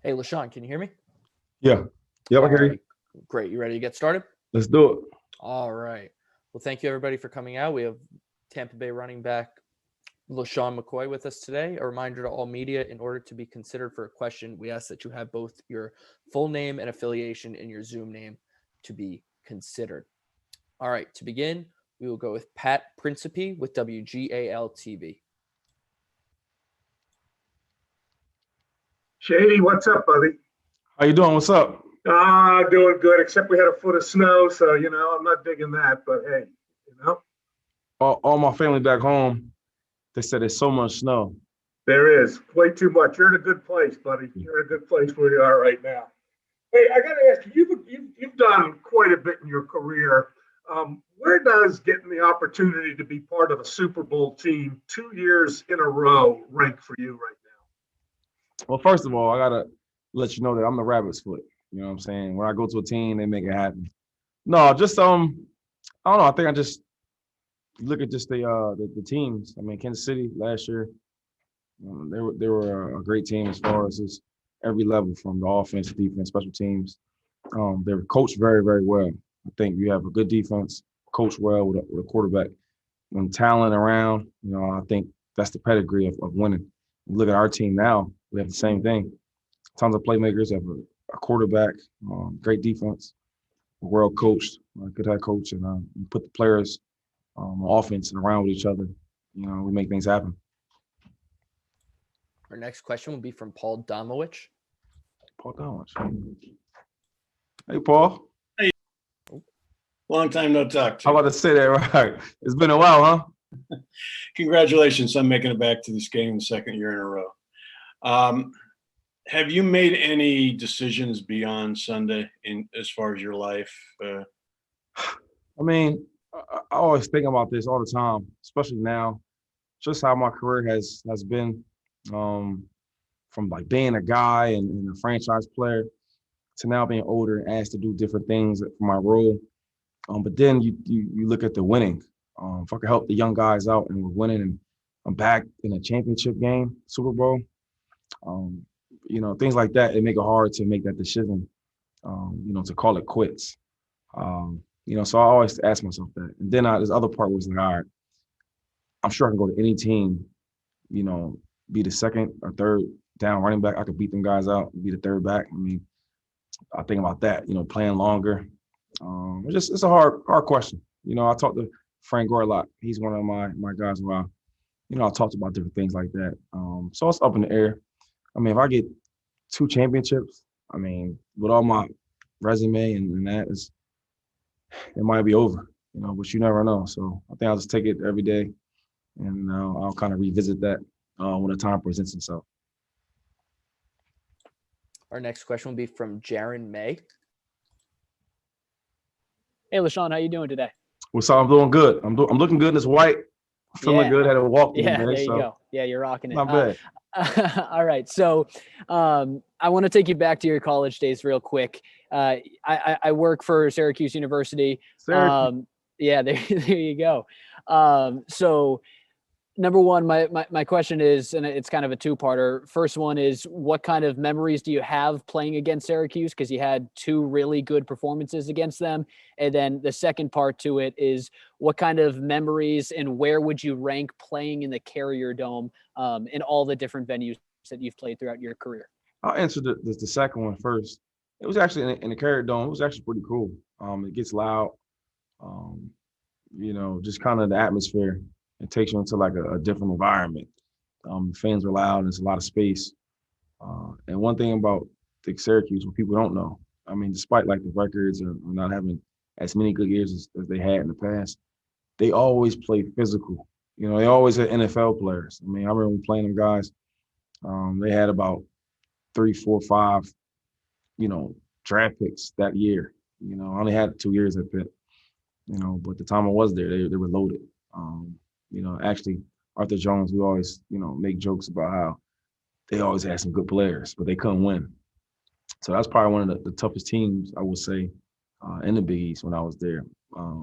Hey, LeSean, can you hear me? Yeah. Yep, I All hear you. right, great. You ready to get started? Let's do it. All right. Well, thank you everybody for coming out. We have Tampa Bay running back LeSean McCoy with us today. A reminder to all media, in order to be considered for a question, we ask that you have both your full name and affiliation in your Zoom name to be considered. All right, to begin, we will go with Pat Principe with WGAL TV. Shady, what's up, buddy? How you doing? What's up? Doing good, except we had a foot of snow, so, I'm not digging that, but hey, you know, All my family back home, they said there's so much snow. there is way too much. You're in a good place, buddy. You're in a good place where you are right now. Hey, I got to ask you, you've done quite a bit in your career. Where does getting the opportunity to be part of a Super Bowl team 2 years in a row rank for you right Well, first of all, I gotta let you know that I'm the rabbit's foot. You know what I'm saying? When I go to a team, they make it happen. No, just I don't know. I think I just look at just the teams. I mean, Kansas City last year, they were a great team as far as just every level from the offense, defense, special teams. They were coached very, very well. I think you have a good defense, coached well with a quarterback and talent around. I think that's the pedigree of winning. You look at our team now, we have the same thing. Tons of playmakers, have a quarterback, great defense, well coached, good head coach, and you put the players on offense and around with each other. We make things happen. Our next question will be from Paul Domowich. Paul Donald. Hey, Paul. Long time no talk to How you. about to say that right? It's been a while, huh? Congratulations on making it back to this game the second year in a row. Have you made any decisions beyond Sunday as far as your life? I mean, I always think about this all the time, especially now, just how my career has been, from like being a guy and a franchise player to now being older and asked to do different things for my role. But then you look at the winning. If I could help the young guys out and we're winning and I'm back in a championship game, Super Bowl, things like that, it make it hard to make that decision, to call it quits. So I always ask myself that. And then this other part was like, all right, I'm sure I can go to any team, be the second or third down running back. I could beat them guys out, be the third back. I mean, I think about that, playing longer. It's a hard question. I talked to Frank Gore a lot. He's one of my guys who I talked about different things like that. So it's up in the air. I mean, if I get 2 championships, I mean, with all my resume and that, it might be over, but you never know. So I think I'll just take it every day, and I'll kind of revisit that when the time presents itself. Our next question will be from Jaron May. Hey, LeSean, how you doing today? What's up? I'm doing good. I'm looking good in this white. Feeling good. Had a walk today. Yeah, there you go. Yeah, you're rocking it. Not bad. All right. So I want to take you back to your college days real quick. I work for Syracuse University. Syracuse. Yeah, there you go. So number one, my question is, and it's kind of a two-parter. First one is, what kind of memories do you have playing against Syracuse? Because you had 2 really good performances against them. And then the second part to it is, what kind of memories and where would you rank playing in the Carrier Dome in all the different venues that you've played throughout your career? I'll answer the second one first. It was actually in the Carrier Dome. It was actually pretty cool. It gets loud. Just kind of the atmosphere. It takes you into like a different environment. Fans are loud and there's a lot of space. And one thing about the Syracuse, what people don't know, I mean, despite like the records or not having as many good years as they had in the past, they always play physical. They always had NFL players. I mean, I remember playing them guys. They had about 3, 4, 5, draft picks that year. I only had 2 years at Pitt. But the time I was there, they were loaded. Actually, Arthur Jones, we always, make jokes about how they always had some good players, but they couldn't win. So that's probably one of the toughest teams, I would say, in the Big East when I was there,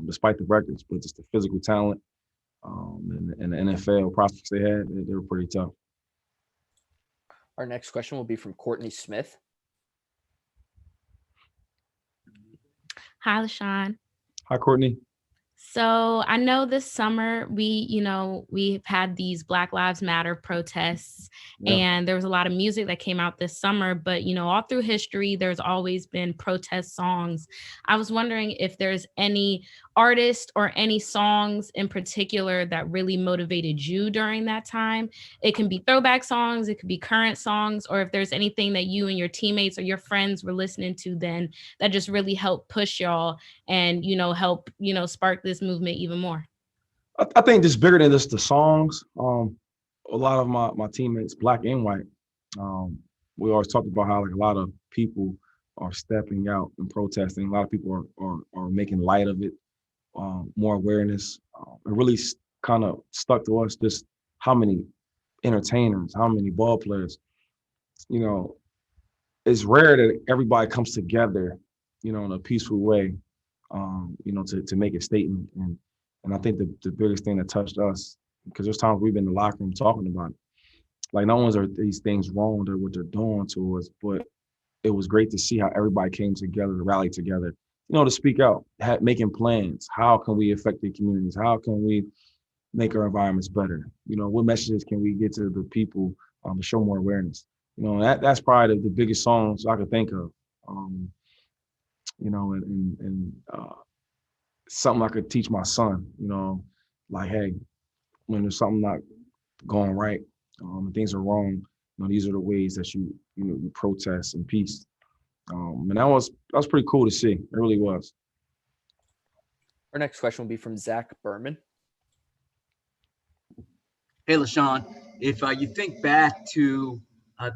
despite the records, but just the physical talent and the NFL prospects they had, they were pretty tough. Our next question will be from Courtney Smith. Hi, LeSean. Hi, Courtney. So I know this summer we've had these Black Lives Matter protests, Yeah. and there was a lot of music that came out this summer, but all through history, there's always been protest songs. I was wondering if there's any artist or any songs in particular that really motivated you during that time. It can be throwback songs, it could be current songs, or if there's anything that you and your teammates or your friends were listening to then that just really helped push y'all and help spark this movement even more. I think just bigger than just the songs. A lot of my teammates, black and white, we always talked about how like a lot of people are stepping out and protesting. A lot of people are making light of it, more awareness. It really kind of stuck to us just how many entertainers, how many ball players. You know, it's rare that everybody comes together, in a peaceful way, to make a statement. And I think the biggest thing that touched us, because there's times we've been in the locker room talking about it. Like, not only are these things wrong, they're what they're doing to us, but it was great to see how everybody came together to rally together, to speak out, making plans. How can we affect the communities? How can we make our environments better? What messages can we get to the people to show more awareness? That's probably the biggest songs I could think of. And something I could teach my son, like, hey, when there's something not going right, things are wrong, these are the ways that you protest in peace. And that was pretty cool to see. It really was. Our next question will be from Zach Berman. Hey, LeSean, if you think back to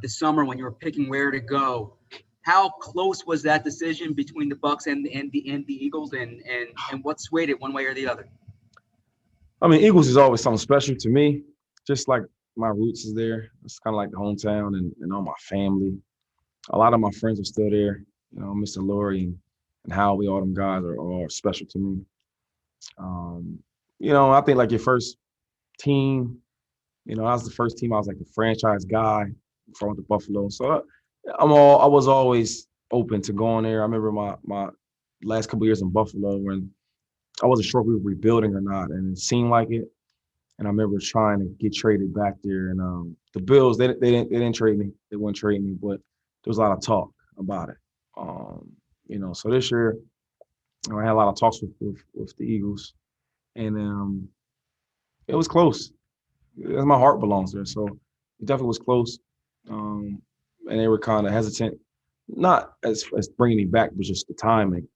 the summer when you were picking where to go, how close was that decision between the Bucks and the Eagles, and what swayed it one way or the other? I mean, Eagles is always something special to me. Just like my roots is there. It's kind of like the hometown and all my family. A lot of my friends are still there. Mr. Laurie and Howie, all them guys are special to me. I think like your first team, I was the first team. I was like the franchise guy from the Buffalo. So I was always open to going there. I remember my last couple of years in Buffalo when I wasn't sure if we were rebuilding or not, and it seemed like it. And I remember trying to get traded back there. And the Bills, they didn't trade me. They wouldn't trade me, but there was a lot of talk about it. So this year, I had a lot of talks with the Eagles, and it was close. My heart belongs there, so it definitely was close. And they were kind of hesitant, not as bringing me back, but just the timing.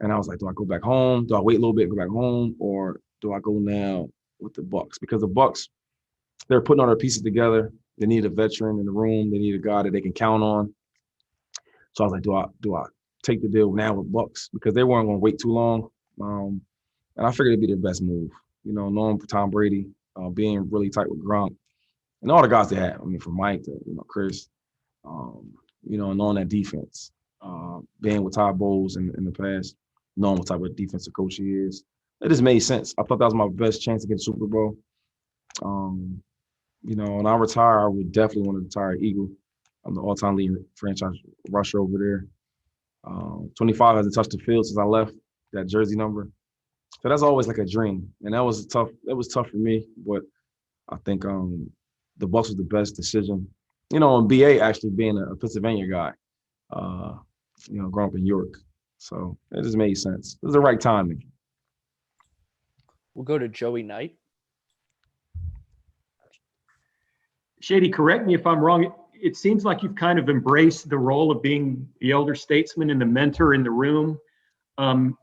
And I was like, do I go back home? Do I wait a little bit, go back home, or do I go now with the Bucks? Because the Bucks, they're putting all their pieces together. They need a veteran in the room. They need a guy that they can count on. So I was like, do I take the deal now with Bucks? Because they weren't going to wait too long. And I figured it'd be their best move. Knowing Tom Brady, being really tight with Gronk, and all the guys they have. I mean, from Mike to Chris, knowing that defense, being with Todd Bowles in the past, knowing what type of defensive coach he is, it just made sense. I thought that was my best chance to get a Super Bowl. When I retire, I would definitely want to retire Eagle. I'm the all-time leading franchise rusher over there. 25 hasn't touched the field since I left, that jersey number. So that's always like a dream. And that was tough for me, but I think the Bucks was the best decision. And BA actually being a Pennsylvania guy, growing up in York. So it just made sense. It was the right timing. We'll go to Joey Knight. Shady, correct me if I'm wrong. It seems like you've kind of embraced the role of being the elder statesman and the mentor in the room.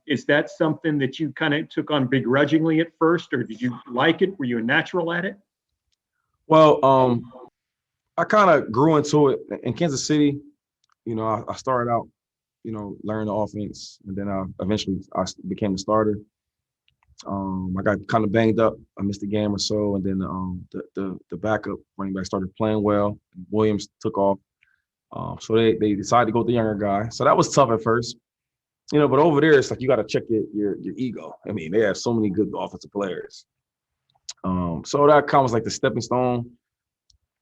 Is that something that you kind of took on begrudgingly at first, or did you like it? Were you a natural at it? Well, I kind of grew into it in Kansas City. I started out, learning the offense, and then I eventually became the starter. I got kind of banged up. I missed a game or so, and then the backup running back started playing well. Williams took off, so they decided to go with the younger guy. So that was tough at first, But over there, it's like you got to check your ego. I mean, they have so many good offensive players. So that kind of was like the stepping stone.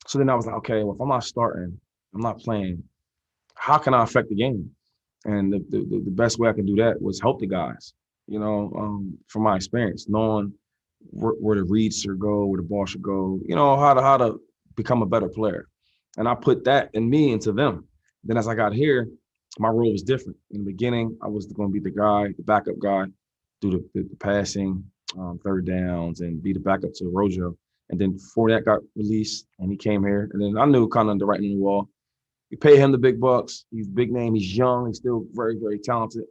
So then I was like, okay, well, if I'm not starting, I'm not playing. How can I affect the game? And the best way I could do that was help the guys, from my experience, knowing where the reads should go, where the ball should go, how to become a better player. And I put that in me into them. Then as I got here, my role was different. In the beginning, I was going to be the backup guy, do the passing, third downs, and be the backup to Rojo. And then before that got released, and he came here, and then I knew kind of the writing on the wall. You pay him the big bucks. He's a big name. He's young. He's still very, very talented.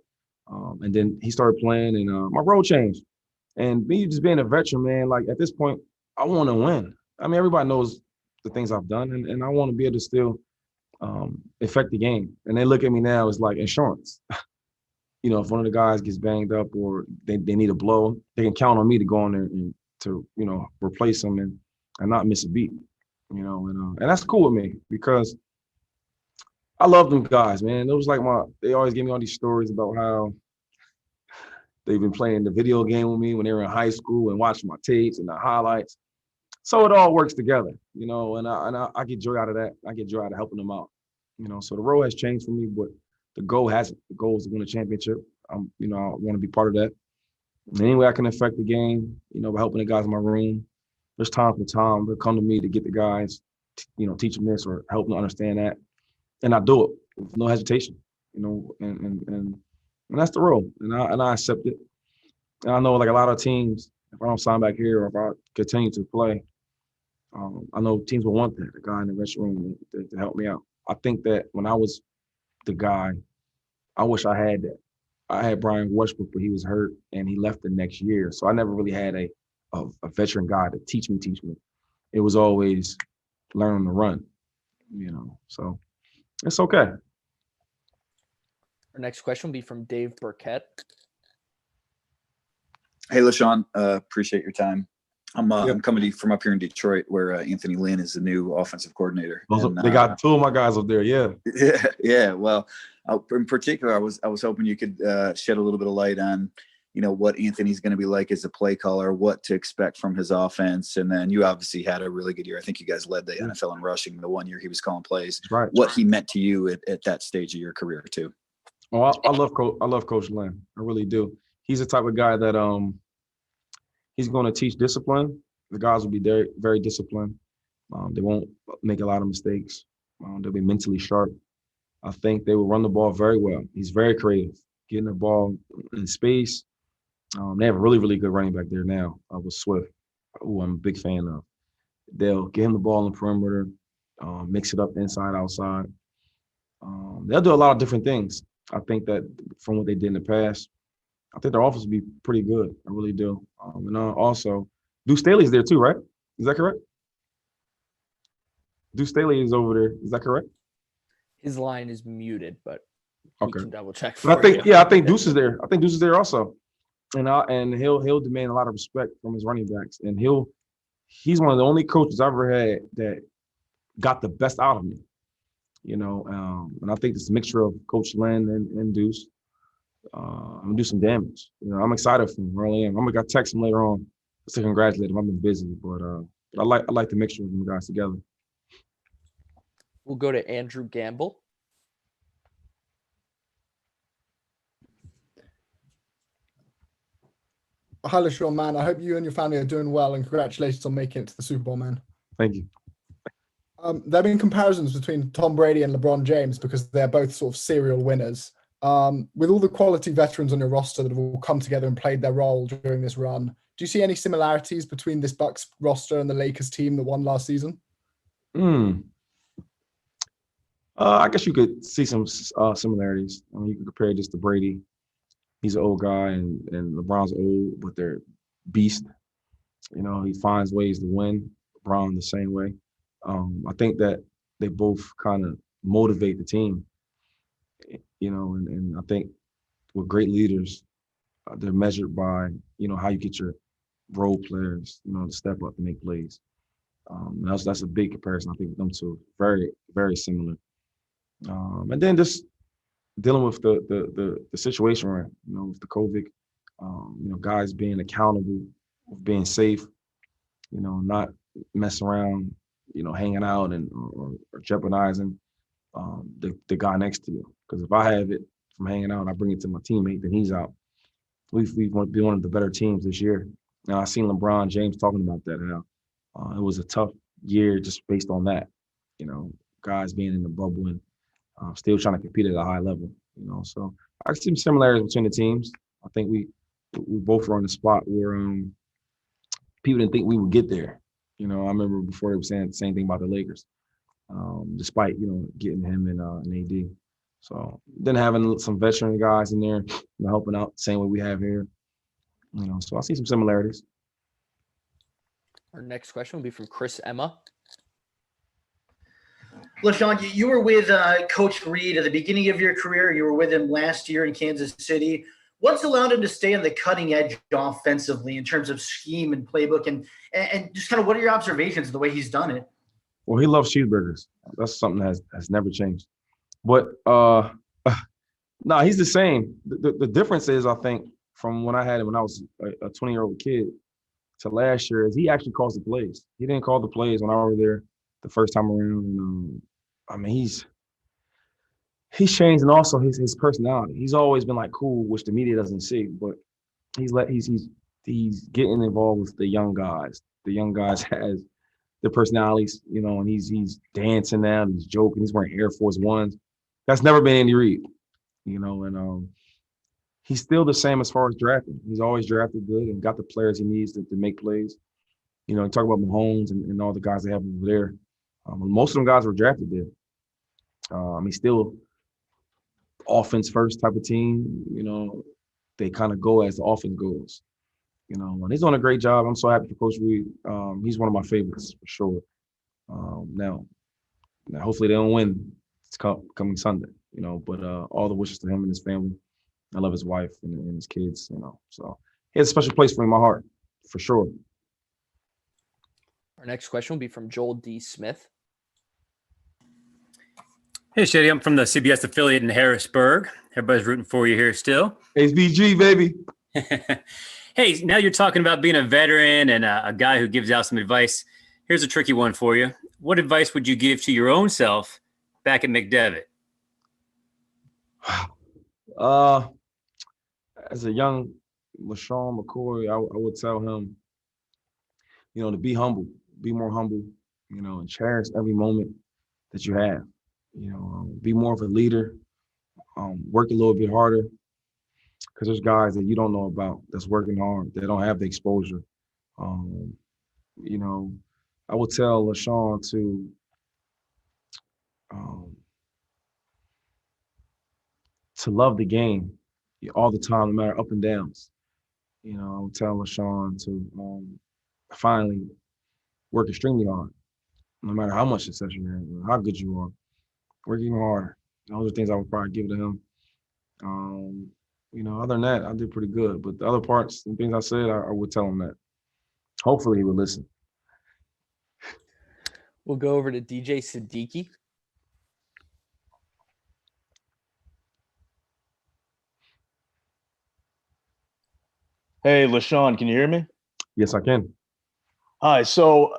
And then he started playing, and my role changed. And me just being a veteran, man, like at this point, I want to win. I mean, everybody knows the things I've done, and I want to be able to still affect the game. And they look at me now as like insurance. If one of the guys gets banged up or they need a blow, they can count on me to go in there and to, replace them and not miss a beat, and that's cool with me because I love them guys, man. It was like they always give me all these stories about how they've been playing the video game with me when they were in high school and watching my tapes and the highlights. So it all works together, and I get joy out of that. I get joy out of helping them out, so the role has changed for me, but the goal hasn't. The goal is to win a championship. I want to be part of that. And any way I can affect the game, by helping the guys in my room. There's time for time they'll come to me to get the guys, teach them this or help them understand that. And I do it with no hesitation, and that's the role. And I accept it. And I know like a lot of teams, if I don't sign back here or if I continue to play, I know teams will want that, a guy in the dressing room to help me out. I think that when I was the guy, I wish I had that. I had Brian Westbrook, but he was hurt and he left the next year. So I never really had a veteran guy to teach me. It was always learn on the run, so it's okay. Our next question will be from Dave Burkett. Hey, LeSean, appreciate your time. I'm coming to you from up here in Detroit, where Anthony Lynn is the new offensive coordinator. They got two of my guys up there, yeah. Yeah. Well, in particular, I was hoping you could shed a little bit of light on, what Anthony's going to be like as a play caller, what to expect from his offense, and then you obviously had a really good year. I think you guys led the NFL in rushing the 1 year he was calling plays. That's right. What he meant to you at that stage of your career too. Oh, I love Coach Lynn. I really do. He's the type of guy that he's going to teach discipline. The guys will be very, very disciplined. They won't make a lot of mistakes. They'll be mentally sharp. I think they will run the ball very well. He's very creative, getting the ball in space. They have a really, really good running back there now with Swift, who I'm a big fan of. They'll get him the ball in the perimeter, mix it up inside, outside. They'll do a lot of different things. I think that from what they did in the past, I think their offense will be pretty good. I really do. And also, Deuce Staley's there too, right? Is that correct? Deuce Staley is over there. Is that correct? His line is muted, but we can double check. But I think Deuce is there. I think Deuce is there also, and he'll demand a lot of respect from his running backs, and he's one of the only coaches I've ever had that got the best out of me. And I think this mixture of Coach Lynn and Deuce. I'm gonna do some damage. I'm excited for him. I really am. I'm gonna text him later on just to congratulate him. I've been busy, but I like the mixture of them guys together. We'll go to Andrew Gamble. Hi, LeSean, man. I hope you and your family are doing well, and congratulations on making it to the Super Bowl, man. Thank you. There have been comparisons between Tom Brady and LeBron James because they're both sort of serial winners. With all the quality veterans on your roster that have all come together and played their role during this run, do you see any similarities between this Bucks roster and the Lakers team that won last season? I guess you could see some similarities. I mean, you can compare this to Brady. He's an old guy, and LeBron's old, but they're beast. He finds ways to win. LeBron the same way. I think that they both kind of motivate the team. And I think with great leaders, they're measured by, how you get your role players, to step up and make plays. That's a big comparison. I think them two very, very similar. And then just dealing with the situation, right? With the COVID, guys being accountable, being safe, not messing around, hanging out and or jeopardizing the guy next to you. Because if I have it, from hanging out and I bring it to my teammate, then he's out. We've been one of the better teams this year. Now I seen LeBron James talking about that, how it was a tough year just based on that. Guys being in the bubble and still trying to compete at a high level. So I see some similarities between the teams. I think we both were on the spot where people didn't think we would get there. I remember before they were saying the same thing about the Lakers, despite getting him and AD. So then having some veteran guys in there helping out the same way we have here. So I see some similarities. Our next question will be from Chris Emma. LeSean, you were with Coach Reed at the beginning of your career. You were with him last year in Kansas City. What's allowed him to stay on the cutting edge offensively in terms of scheme and playbook, and just kind of what are your observations of the way he's done it? Well, he loves cheeseburgers. That's something that has never changed. But no, he's the same. The difference is, I think, from when I had him when I was a 20-year-old kid to last year, is he actually calls the plays. He didn't call the plays when I was there the first time around. He's changed, and also his personality. He's always been like cool, which the media doesn't see, but he's getting involved with the young guys. The young guys has their personalities, and he's dancing now, he's joking, he's wearing Air Force Ones. That's never been Andy Reid, and he's still the same as far as drafting. He's always drafted good and got the players he needs to make plays. Talk about Mahomes and all the guys they have over there. Most of them guys were drafted there. He's still offense first type of team. They kind of go as the offense goes. And he's doing a great job. I'm so happy for Coach Reed. He's one of my favorites for sure. Now hopefully they don't win. It's coming Sunday. But all the wishes to him and his family. I love his wife and his kids. So he has a special place for me in my heart, for sure. Our next question will be from Joel D. Smith. Hey, Shady, I'm from the CBS affiliate in Harrisburg. Everybody's rooting for you here still. HBG, baby. Hey, now you're talking about being a veteran and a guy who gives out some advice. Here's a tricky one for you. What advice would you give to your own self back at McDevitt? As a young LeSean McCoy, I would tell him, to be humble, be more humble, and cherish every moment that you have. Be more of a leader, work a little bit harder, because there's guys that you don't know about that's working hard, that don't have the exposure. I would tell LeSean to love the game all the time, no matter up and downs. I would tell LeSean to finally work extremely hard, no matter how much success you have, or how good you are. Work even harder. Those are things I would probably give to him. Other than that, I did pretty good. But the other parts and things I said, I would tell him that. Hopefully he would listen. We'll go over to DJ Siddiqui. Hey, LeSean, can you hear me? Yes, I can. Hi. So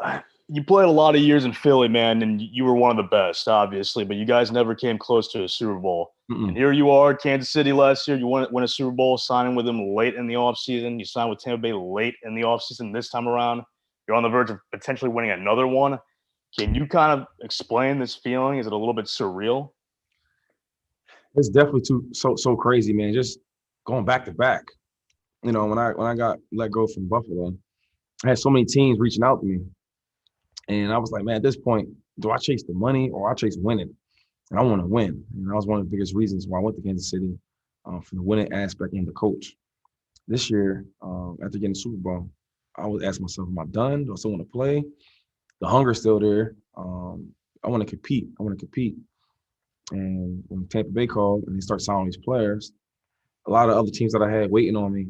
you played a lot of years in Philly, man, and you were one of the best, obviously, but you guys never came close to a Super Bowl. Mm-mm. And here you are, Kansas City last year. You win a Super Bowl, signing with them late in the offseason. You signed with Tampa Bay late in the offseason this time around. You're on the verge of potentially winning another one. Can you kind of explain this feeling? Is it a little bit surreal? It's definitely so crazy, man. Just going back to back. When I got let go from Buffalo, I had so many teams reaching out to me. And I was like, man, at this point, do I chase the money or I chase winning? And I want to win. And that was one of the biggest reasons why I went to Kansas City, from the winning aspect and the coach. This year, after getting the Super Bowl, I was asking myself, am I done? Do I still want to play? The hunger's still there. I want to compete. And when Tampa Bay called and they started signing these players, a lot of other teams that I had waiting on me,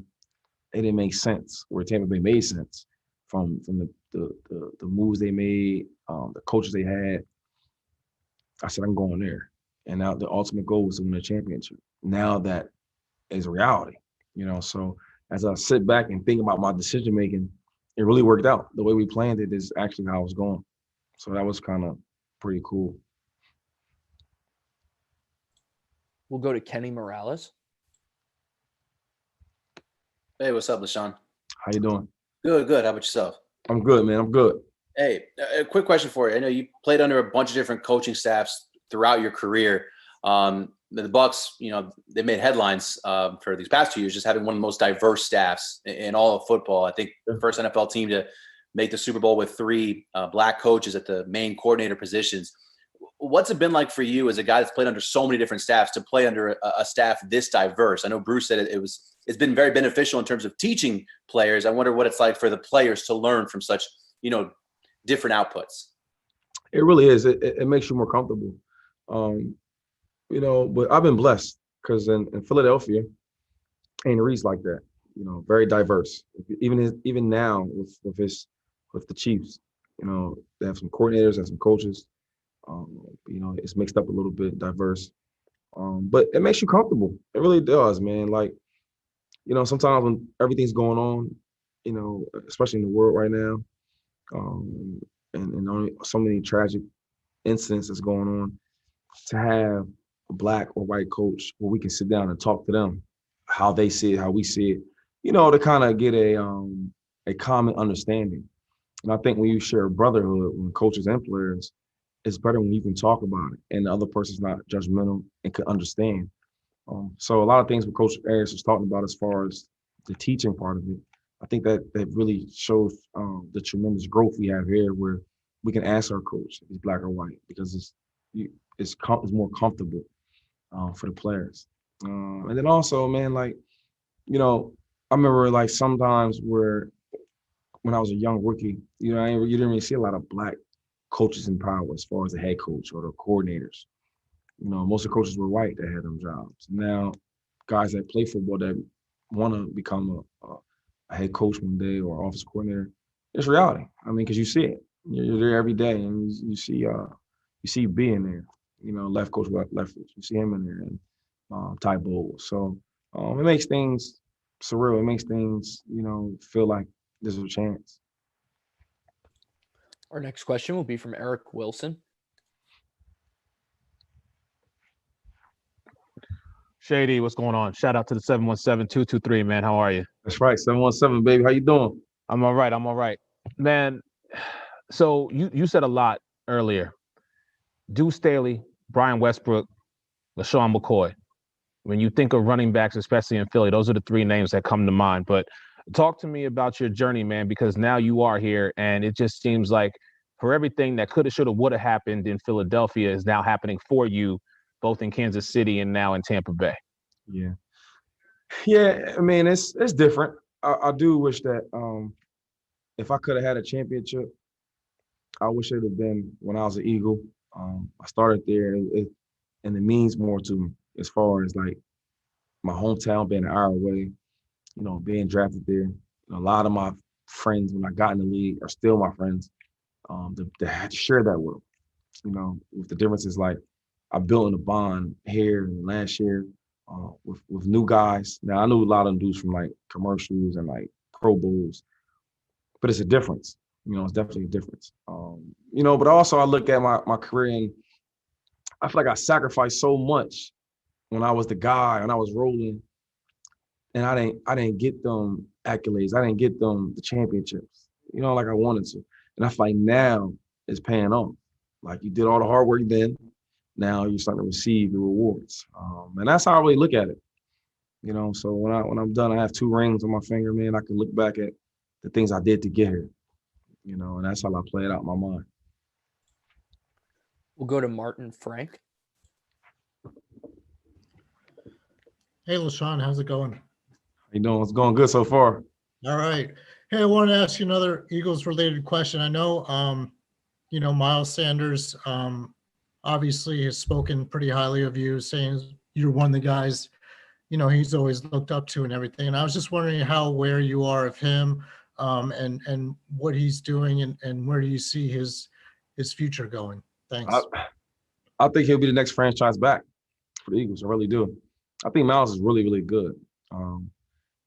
it didn't make sense. Where Tampa Bay made sense from the moves they made, the coaches they had. I said, I'm going there. And now the ultimate goal was to win a championship. Now that is a reality, So as I sit back and think about my decision making, it really worked out. The way we planned it is actually how I was going. So that was kind of pretty cool. We'll go to Kenny Morales. Hey, what's up, LeSean? How you doing? Good, good. How about yourself? I'm good, man. I'm good. Hey, a quick question for you. I know you played under a bunch of different coaching staffs throughout your career. The Bucks, they made headlines for these past 2 years, just having one of the most diverse staffs in all of football. I think the first NFL team to make the Super Bowl with 3 black coaches at the main coordinator positions. What's it been like for you as a guy that's played under so many different staffs to play under a staff this diverse? I know Bruce said it's been very beneficial in terms of teaching players. I wonder what it's like for the players to learn from such, different outputs. It really is. It makes you more comfortable. But I've been blessed because in Philadelphia, Andy Reid's like that. Very diverse. Even now with the Chiefs, they have some coordinators and some coaches. It's mixed up a little bit, diverse. But it makes you comfortable. It really does, man. Like, sometimes when everything's going on, especially in the world right now, and only so many tragic incidents that's going on, to have a black or white coach where we can sit down and talk to them, how they see it, how we see it, to kind of get a common understanding. And I think when you share a brotherhood, when coaches and players, it's better when you can talk about it and the other person's not judgmental and can understand. So a lot of things what Coach Ayers was talking about as far as the teaching part of it, I think that really shows the tremendous growth we have here, where we can ask our coach if he's black or white, because it's more comfortable for the players. And then also, man, like, I remember like sometimes when I was a young rookie, you didn't really see a lot of black coaches in power as far as the head coach or the coordinators. Most of the coaches were white that had them jobs. Now, guys that play football that want to become a head coach one day or office coordinator, it's reality. I mean, because you see it. You're there every day, and you see B in there. Left coach, left coach. You see him in there, and Ty Bowles. So it makes things surreal. It makes things, feel like there's a chance. Our next question will be from Eric Wilson. Shady, what's going on? Shout out to the 717-223, man. How are you? That's right, 717, baby. How you doing? I'm all right. Man, so you said a lot earlier. Deuce Staley, Brian Westbrook, LeSean McCoy. When you think of running backs, especially in Philly, those are the 3 names that come to mind. But talk to me about your journey, man, because now you are here, and it just seems like for everything that could have, should have, would have happened in Philadelphia is now happening for you, both in Kansas City and now in Tampa Bay. Yeah. I mean, it's different. I do wish that if I could have had a championship, I wish it had been when I was an Eagle. I started there, and it means more to me as far as like my hometown being an hour away, being drafted there. A lot of my friends when I got in the league are still my friends. To have to share that with them, with the differences like I built in a bond here and last year with new guys. Now I knew a lot of them dudes from like commercials and like Pro Bowls, but it's a difference. It's definitely a difference. But also I look at my career and I feel like I sacrificed so much when I was the guy and I was rolling, and I didn't get them accolades. I didn't get them the championships, like I wanted to. And I feel like now it's paying off. Like you did all the hard work then, now you're starting to receive the rewards. And that's how I really look at it. So when I'm done, I have 2 rings on my finger, man. I can look back at the things I did to get here. And that's how I play it out in my mind. We'll go to Martin Frank. Hey, LeSean, how's it going? How you doing? It's going good so far. All right. Hey, I wanted to ask you another Eagles-related question. I know, Miles Sanders obviously has spoken pretty highly of you, saying you're one of the guys, he's always looked up to and everything. And I was just wondering how aware you are of him and what he's doing and where do you see his future going? Thanks. I think he'll be the next franchise back for the Eagles. I really do. I think Miles is really, really good.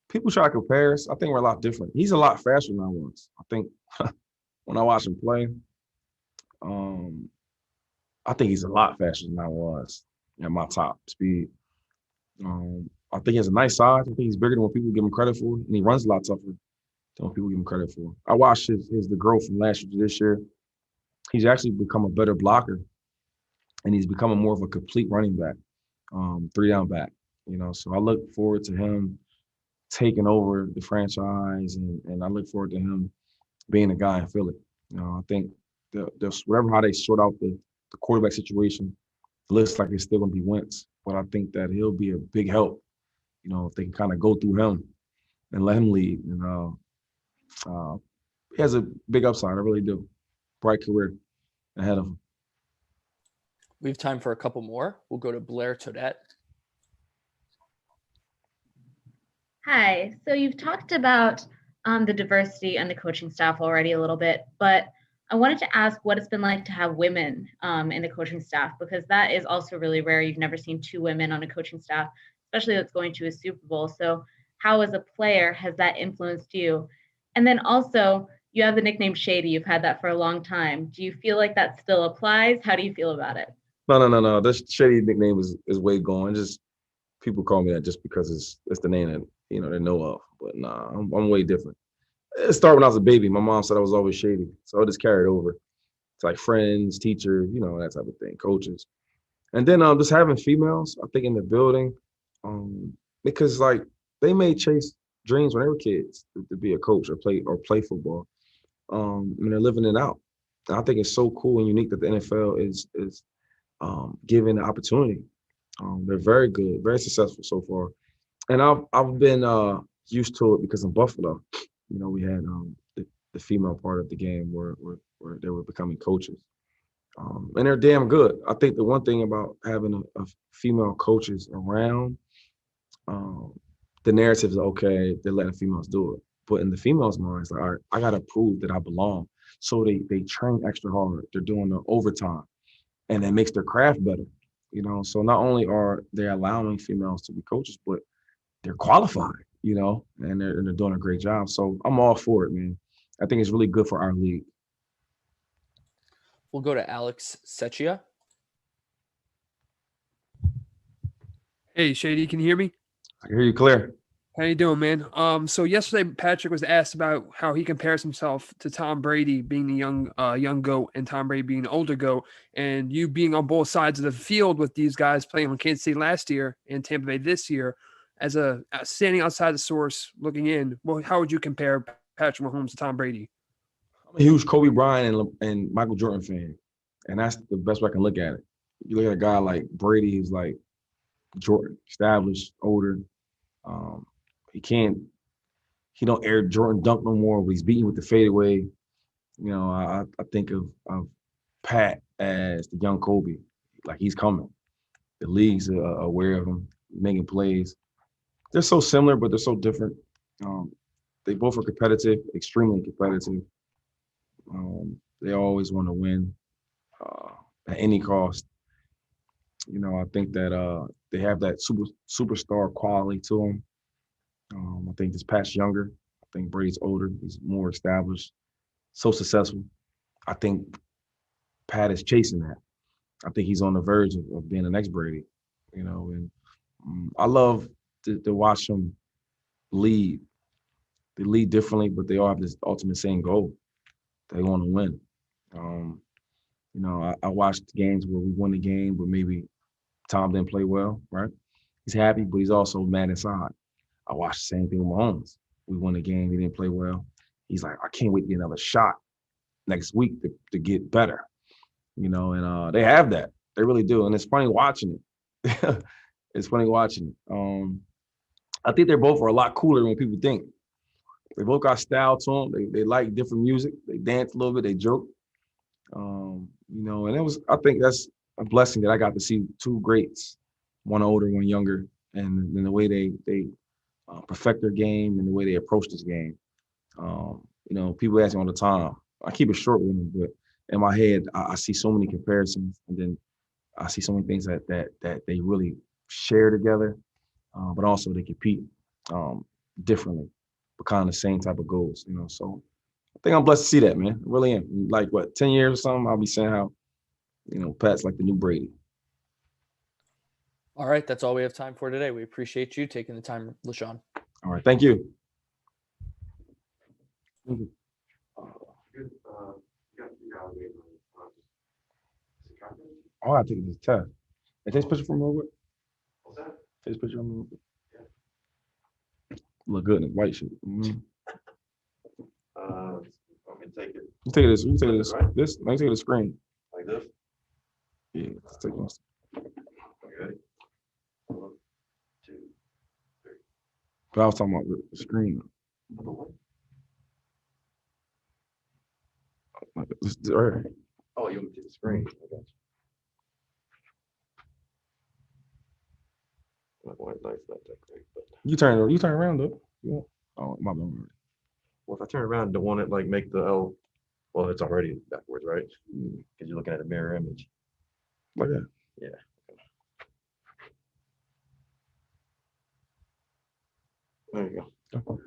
People try to compare us. I think we're a lot different. He's a lot faster than I was. I think when I watch him play, I think he's a lot faster than I was at my top speed. I think he has a nice size. I think he's bigger than what people give him credit for, and he runs a lot tougher than what people give him credit for. I watched the growth from last year to this year. He's actually become a better blocker, and he's becoming more of a complete running back, 3-down back. So I look forward to him taking over the franchise, and I look forward to him being a guy in Philly. I think whatever how they sort out the quarterback situation, it looks like it's still going to be Wentz, but I think that he'll be a big help. If they can kind of go through him and let him lead. He has a big upside. I really do. Bright career ahead of him. We have time for a couple more. We'll go to Blair Toadette. Hi. So you've talked about the diversity and the coaching staff already a little bit, but I wanted to ask what it's been like to have women in the coaching staff, because that is also really rare. You've never seen 2 women on a coaching staff, especially that's going to a Super Bowl. So how, as a player, has that influenced you? And then also, you have the nickname Shady. You've had that for a long time. Do you feel like that still applies? How do you feel about it? No. This Shady nickname is way gone. Just people call me that just because it's the name that they know of. But nah, I'm way different. It started when I was a baby. My mom said I was always shady, so I just carried over to like friends, teachers, that type of thing, coaches. And then just having females, I think, in the building, because like they may chase dreams when they were kids to be a coach or play football. And they're living it out. And I think it's so cool and unique that the NFL is giving the opportunity. They're very good, very successful so far. And I've been used to it because in Buffalo, we had the female part of the game where they were becoming coaches. And they're damn good. I think the one thing about having a female coaches around, the narrative is okay, they're letting females do it. But in the females' minds, like, all right, I gotta prove that I belong. So they train extra hard. They're doing the overtime, and it makes their craft better. So not only are they allowing females to be coaches, but they're qualified. And they're doing a great job. So I'm all for it, man. I think it's really good for our league. We'll go to Alex Secchia. Hey, Shady, can you hear me? I can hear you clear. How you doing, man? So yesterday Patrick was asked about how he compares himself to Tom Brady being the young GOAT and Tom Brady being the older GOAT, and you being on both sides of the field with these guys playing on Kansas City last year and Tampa Bay this year, as a standing outside the source looking in. Well, how would you compare Patrick Mahomes to Tom Brady? I'm a huge Kobe Bryant and Michael Jordan fan, and that's the best way I can look at it. You look at a guy like Brady, who's like Jordan, established, older. He don't air Jordan dunk no more, but he's beating with the fadeaway. I think of Pat as the young Kobe. Like, he's coming. The league's aware of him, making plays. They're so similar, but they're so different. They both are competitive, extremely competitive. They always want to win at any cost. I think that they have that superstar quality to them. I think this Pat's younger. I think Brady's older. He's more established, so successful. I think Pat is chasing that. I think he's on the verge of being the next Brady. And I love to watch them lead. They lead differently, but they all have this ultimate same goal. They want to win. I watched games where we won the game, but maybe Tom didn't play well, right? He's happy, but he's also mad inside. I watched the same thing with Mahomes. We won the game, he didn't play well. He's like, I can't wait to get another shot next week to get better. And they have that. They really do. And it's funny watching it. It's funny watching it. I think they both are a lot cooler than what people think. They both got style to them. They like different music. They dance a little bit. They joke. And I think that's a blessing that I got to see 2 greats, one older, one younger, and the way they perfect their game and the way they approach this game. People ask me all the time. I keep it short with them, but in my head, I see so many comparisons, and then I see so many things that they really share together, but also they compete differently, but kind of the same type of goals. So I think I'm blessed to see that, man. I really am. Like, 10 years or something, I'll be saying how, Pat's like the new Brady. All right, that's all we have time for today. We appreciate you taking the time, LeSean. All right, thank you. Thank you. Oh, I take this test. Hey, take this picture from real quick. What's that? Take this picture from real quick. Look good in white shit. Mm-hmm. Want me to take it? You take this. You take this. Right? This. Let me take the screen. Like this? Yeah. Let's take this. Okay. 1, 2, 3. But I was talking about the screen. Like this right here. Oh, you want me to take the screen? I got you. My white light's not that great, but You turn around though. Yeah. Oh, my bad. well, if I turn around, don't want it like make the L. Well, it's already backwards, right? Because you're looking at a mirror image. Like that. Yeah. There you go.